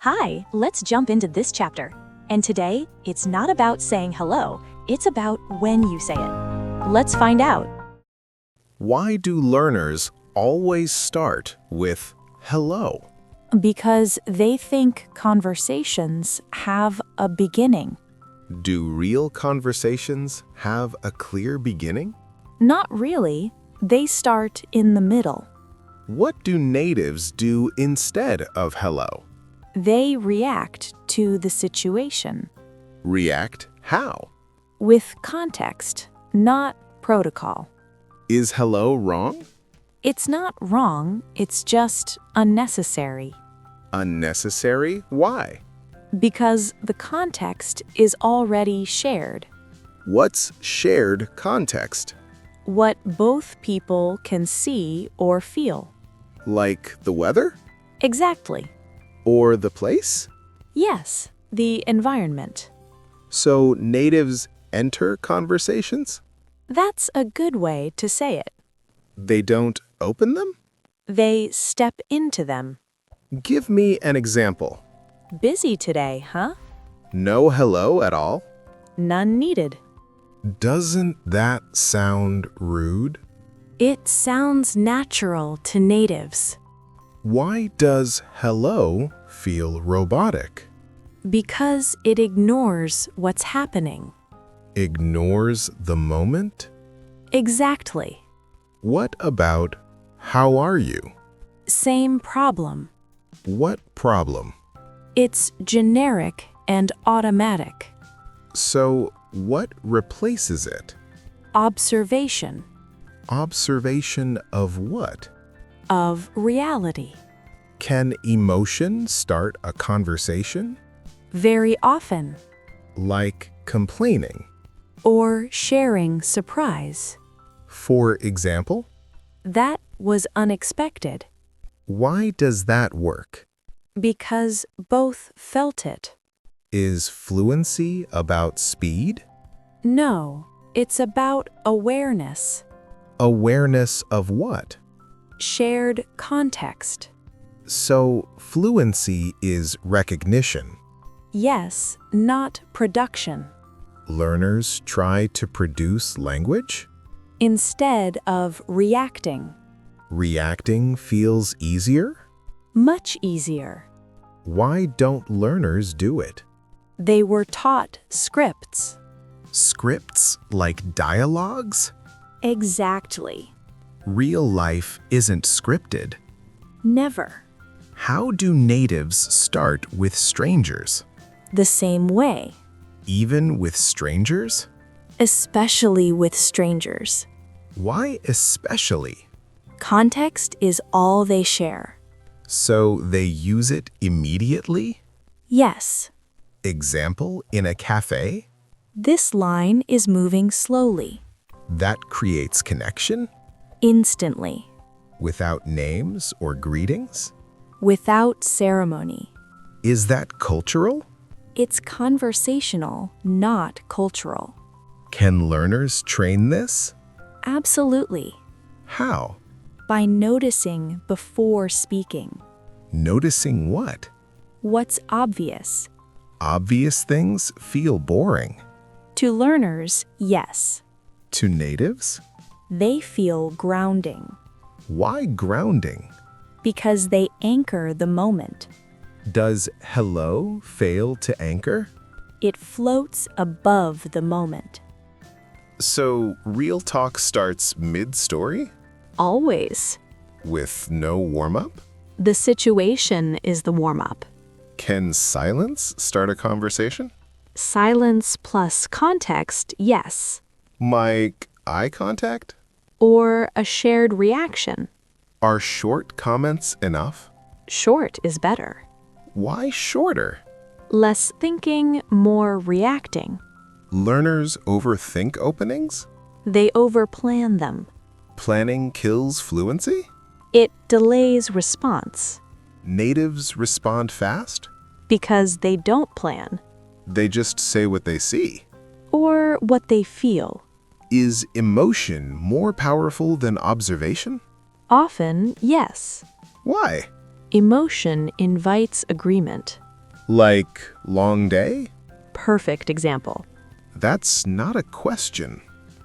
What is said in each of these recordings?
Hi, let's jump into this chapter. And today, it's not about saying hello, it's about when you say it. Let's find out. Why do learners always start with hello? Because they think conversations have a beginning. Do real conversations have a clear beginning? Not really. They start in the middle. What do natives do instead of hello? They react to the situation. React how? With context, not protocol. Is hello wrong? It's not wrong, it's just unnecessary. Unnecessary? Why? Because the context is already shared. What's shared context? What both people can see or feel. Like the weather? Exactly. Or the place? Yes, the environment. So natives enter conversations? That's a good way to say it. They don't open them? They step into them. Give me an example. Busy today, huh? No hello at all? None needed. Doesn't that sound rude? It sounds natural to natives. Why does hello feel robotic? Because it ignores what's happening. Ignores the moment? Exactly. What about how are you? Same problem. What problem? It's generic and automatic. So what replaces it? Observation. Observation of what? Of reality. Can emotion start a conversation? Very often. Like complaining? Or sharing surprise. For example? That was unexpected. Why does that work? Because both felt it. Is fluency about speed? No, it's about awareness. Awareness of what? Shared context. So fluency is recognition. Yes, not production. Learners try to produce language? Instead of reacting. Reacting feels easier? Much easier. Why don't learners do it? They were taught scripts. Scripts like dialogues? Exactly. Real life isn't scripted. Never. How do natives start with strangers? The same way. Even with strangers? Especially with strangers. Why especially? Context is all they share. So they use it immediately? Yes. Example, in a cafe? This line is moving slowly. That creates connection? Instantly. Without names or greetings? Without ceremony. Is that cultural? It's conversational, not cultural. Can learners train this? Absolutely. How? By noticing before speaking. Noticing what? What's obvious? Obvious things feel boring. To learners, yes. To natives? They feel grounding. Why grounding? Because they anchor the moment. Does hello fail to anchor? It floats above the moment. So real talk starts mid-story? Always. With no warm-up? The situation is the warm-up. Can silence start a conversation? Silence plus context, yes. Like eye contact? Or a shared reaction. Are short comments enough? Short is better. Why shorter? Less thinking, more reacting. Learners overthink openings? They overplan them. Planning kills fluency? It delays response. Natives respond fast? Because they don't plan. They just say what they see. Or what they feel. Is emotion more powerful than observation? Often, yes. Why? Emotion invites agreement. Like long day? Perfect example. That's not a question.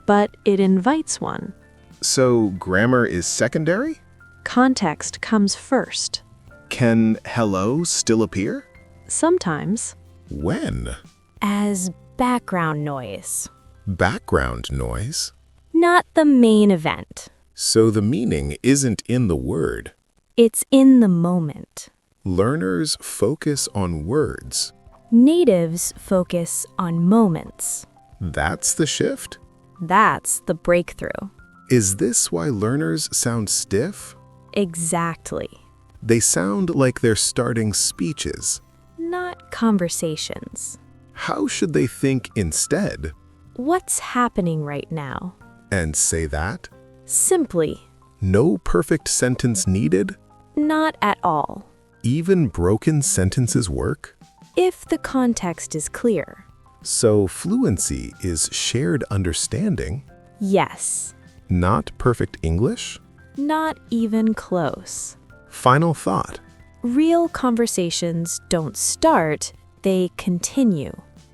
But it invites one. So grammar is secondary? Context comes first. Can hello still appear? Sometimes. When? As background noise. Background noise? Not the main event. So the meaning isn't in the word. It's in the moment. Learners focus on words. Natives focus on moments. That's the shift? That's the breakthrough. Is this why learners sound stiff? Exactly. They sound like they're starting speeches. Not conversations. How should they think instead? What's happening right now? And say that? Simply. No perfect sentence needed? Not at all. Even broken sentences work? If the context is clear. So fluency is shared understanding, Yes. not perfect English? Not even close. Final thought. Real conversations don't start, they continue.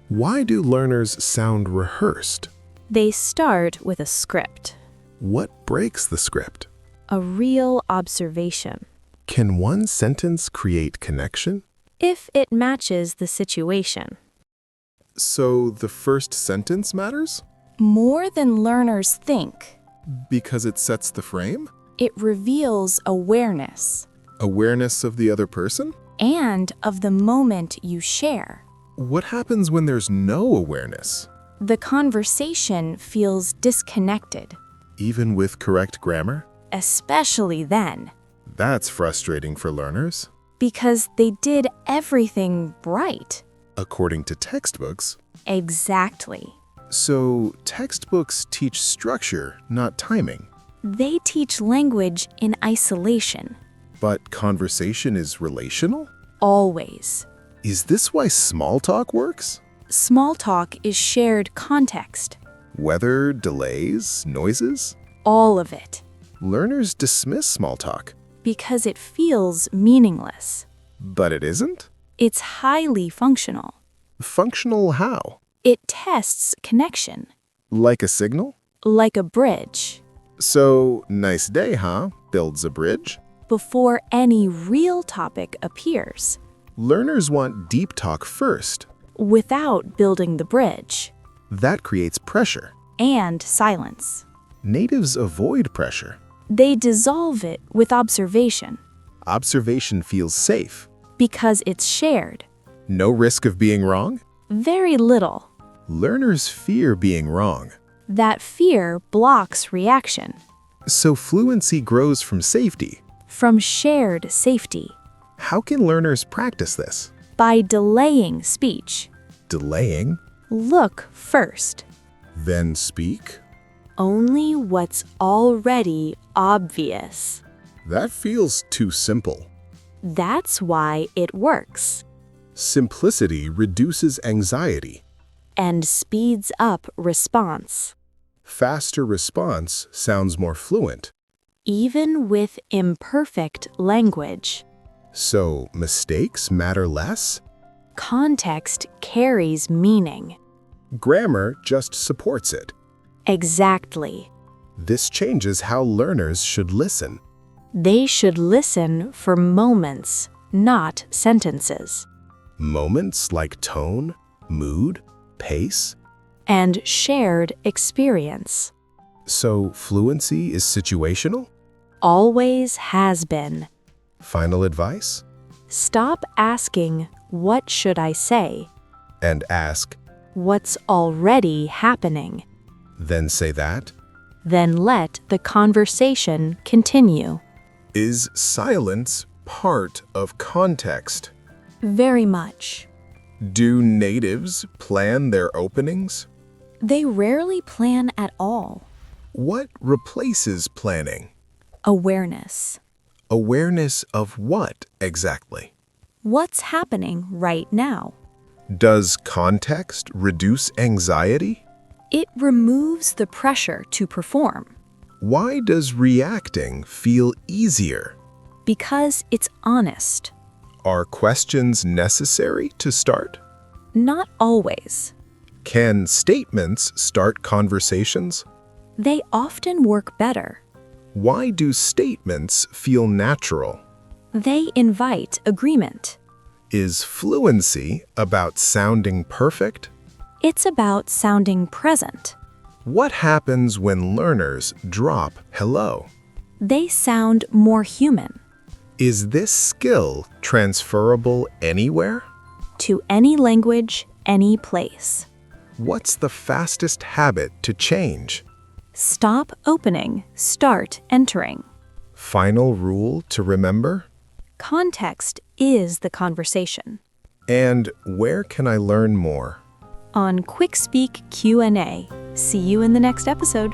Why do learners sound rehearsed? They start with a script, What breaks the script? a real observation. Can one sentence create connection? If it matches the situation. So the first sentence matters? More than learners think. Because it sets the frame? It reveals awareness Awareness of the other person? and of the moment you share. What happens when there's no awareness? The conversation feels disconnected, Even with correct grammar? especially then, That's frustrating for learners. because they did everything right. According to textbooks. Exactly. So textbooks teach structure, not timing. They teach language in isolation, But conversation is relational? always. Is this why small talk works? Small talk is shared context, Weather, delays, noises? all of it, Learners dismiss small talk. because it feels meaningless. But it isn't? It's highly functional. Functional how? It tests connection, Like a signal? like a bridge. So, nice day, huh? Builds a bridge? Before any real topic appears, Learners want deep talk first. without building the bridge, That creates pressure. and silence. Natives avoid pressure. They dissolve it with observation, Observation feels safe. because it's shared. No risk of being wrong? Very little. Learners fear being wrong. That fear blocks reaction. So fluency grows from safety. From shared safety. How can learners practice this? By delaying speech. Delaying, Look first. then speak? Only what's already obvious. That feels too simple. That's why it works. Simplicity reduces anxiety. And speeds up response. Faster response sounds more fluent. Even with imperfect language. So mistakes matter less? Context carries meaning. Grammar just supports it. Exactly. This changes how learners should listen. They should listen for moments, not sentences. Moments like tone, mood, pace. And shared experience. So fluency is situational? Always has been. Final advice? Stop asking, "What should I say?" And ask, What's already happening? then say that. Then let the conversation continue. Is silence part of context? Very much. Do natives plan their openings? They rarely plan at all. What replaces planning? Awareness. Awareness of what exactly? What's happening right now? Does context reduce anxiety? It removes the pressure to perform Why does reacting feel easier? because it's honest. Are questions necessary to start? Not always. Can statements start conversations? They often work better. Why do statements feel natural? They invite agreement. Is fluency about sounding perfect? It's about sounding present. What happens when learners drop hello? They sound more human. Is this skill transferable anywhere? To any language, any place. What's the fastest habit to change? Stop opening, start entering. Final rule to remember? Context is the conversation. And where can I learn more? On Quick Speak Q&A. See you in the next episode.